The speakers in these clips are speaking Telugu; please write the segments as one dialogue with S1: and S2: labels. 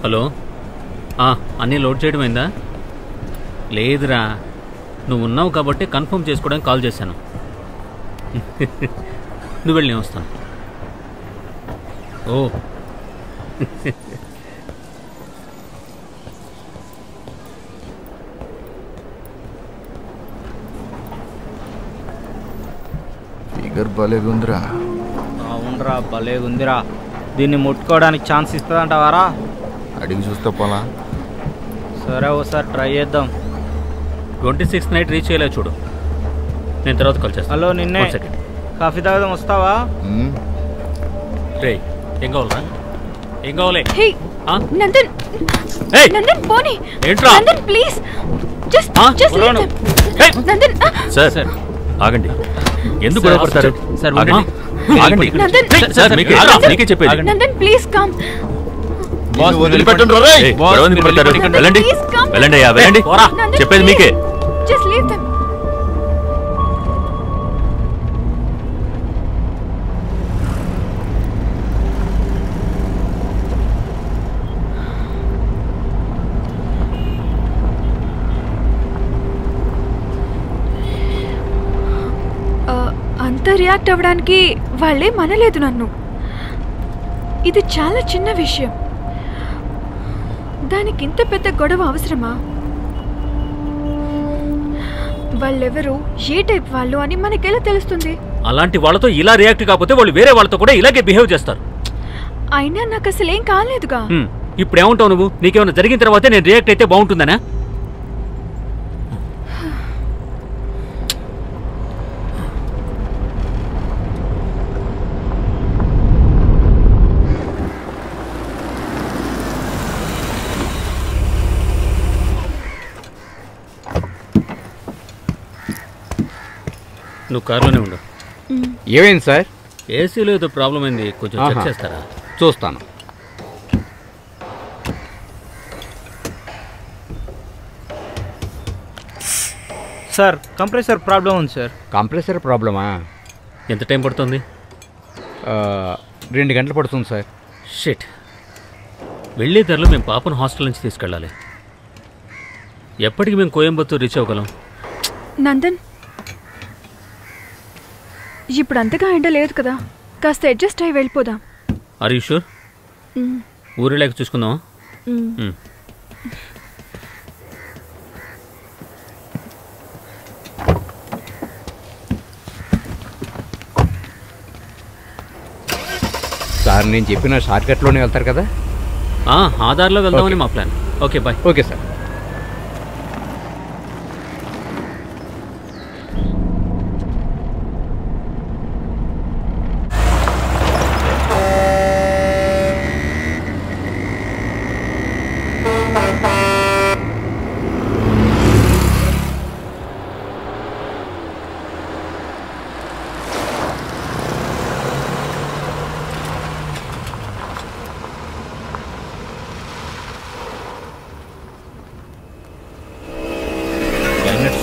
S1: హలో, అన్నీ లోడ్ చేయడమైందా? లేదురా, నువ్వు ఉన్నావు కాబట్టి కన్ఫర్మ్ చేసుకోవడానికి కాల్ చేశాను. నువ్వు వెళ్ళి నేను వస్తాను. ఓ
S2: ఫిగర్ భలేగుందిరా.
S3: అవునరా, భలేగుందిరా. దీన్ని ముట్టుకోవడానికి ఛాన్స్ ఇస్తుందంటావారా?
S2: అడిగి చూస్తే పోలా.
S3: సరే, ఒకసారి ట్రై చేద్దాం.
S1: 26th నైట్ రీచ్ అయ్యేలా చూడు. నేను తర్వాత కాల్ చేస్తాను.
S3: హలో, నిన్నే. కాఫీ తాగదాం, వస్తావా?
S1: రే, ఏం కావాలరా? ఏం కావాలి?
S4: నందన్, నందన్ పోనీ.
S1: ఏంట్రా?
S4: Nandan please, just Nandan.
S1: Sir ఆగండి, ఎందుకు గొడవ పడతారు? ఆగండి సార్, మీకే చెప్పేది.
S4: Nandan please come.
S1: వెళ్ళండి వెళ్ళండి అయ్యా, వెళ్ళండి, చెప్పేది మీకే.
S4: Just leave them. అంత రియాక్ట్ అవ్వడానికి వాళ్ళే మనలేదు నన్ను. ఇది చాలా చిన్న విషయం, దానికి ఇంత పెద్ద గొడవ అవసరమా? వాళ్ళెవరు, ఏ టైప్ వాళ్ళు అని మనకెలా తెలుస్తుంది?
S1: అలాంటి వాళ్ళతో ఇలా రియాక్ట్ కాకపోతే వాళ్ళు వేరే వాళ్ళతో కూడా ఇలాగే బిహేవ్ చేస్తారు.
S4: అయినా నాకు అసలు ఏం కాలేదుగా.
S1: ఇప్పుడు ఏమంటావు నువ్వు? నీకేమైనా జరిగిన తర్వాతే నేను రియాక్ట్ అయితే బాగుంటుందనా? నువ్వు కార్లోనే ఉండు.
S5: ఏమైంది సార్?
S1: ఏసీలో ఏదో ప్రాబ్లం అయింది, కొంచెం చెక్ చేస్తారా?
S5: చూస్తాను.
S3: సార్, కంప్రెసర్ ప్రాబ్లం ఉంది సార్.
S5: కంప్రెసర్ ప్రాబ్లమా?
S1: ఎంత టైం పడుతుంది?
S5: 2 గంటలు పడుతుంది సార్.
S1: షిట్, వెళ్ళే ధరలో మేము పాపను హాస్టల్ నుంచి తీసుకెళ్ళాలి. ఎప్పటికి మేము కోయంబత్తూరు రీచ్ అవ్వగలం?
S4: నందన్, ఇప్పుడు అంతగా ఎండ లేదు కదా, కాస్త అడ్జస్ట్ అయ్యి వెళ్ళిపోదాం.
S1: Are you sure? ఊరిలేక చూసుకుందామా?
S5: సార్, నేను చెప్పిన షార్ట్ కట్లోనే వెళ్తారు కదా?
S1: ఆధార్లో వెళ్దామని మా plan. Okay boy.
S5: Okay sir.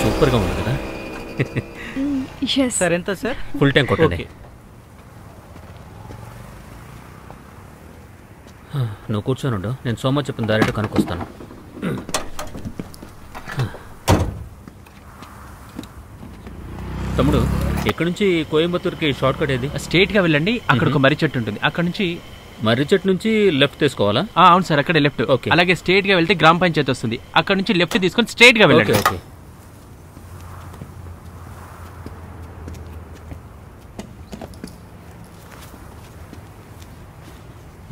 S1: సూపర్గా ఉంది కదా?
S3: సార్, ఎంత సార్?
S1: ఫుల్ ట్యాంక్ కొట్టండి. నువ్వు కూర్చొని, నేను సోమా చెప్పిన డైరెక్ట్ కనుక్కొస్తాను. తమ్ముడు, ఎక్కడి నుంచి కోయంబత్తూరుకి షార్ట్ కట్ ఏది?
S6: స్ట్రైట్గా వెళ్ళండి, అక్కడ ఒక మర్రి చెట్టు ఉంటుంది. అక్కడ నుంచి
S1: మర్రి చెట్టు నుంచి లెఫ్ట్ తీసుకోవాలా?
S6: అవును సార్, అక్కడే లెఫ్ట్. అలాగే స్ట్రైట్గా వెళ్తే గ్రామ పంచాయతీ వస్తుంది. అక్కడ నుంచి లెఫ్ట్ తీసుకొని స్ట్రైట్గా వెళ్ళండి.
S1: ఓకే.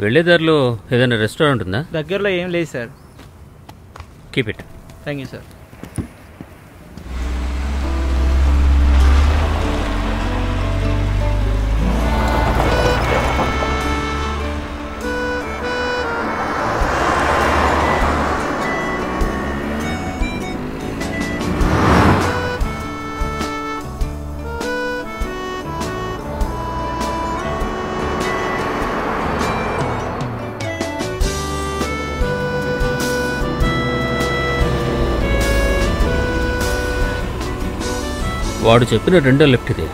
S1: వెళ్ళేదారిలో ఏదైనా రెస్టారెంట్ ఉందా?
S3: దగ్గరలో ఏం లేదు sir.
S1: Keep it.
S3: Thank you sir.
S1: వాడు చెప్పిన రెండో లెఫ్ట్ ఇదే.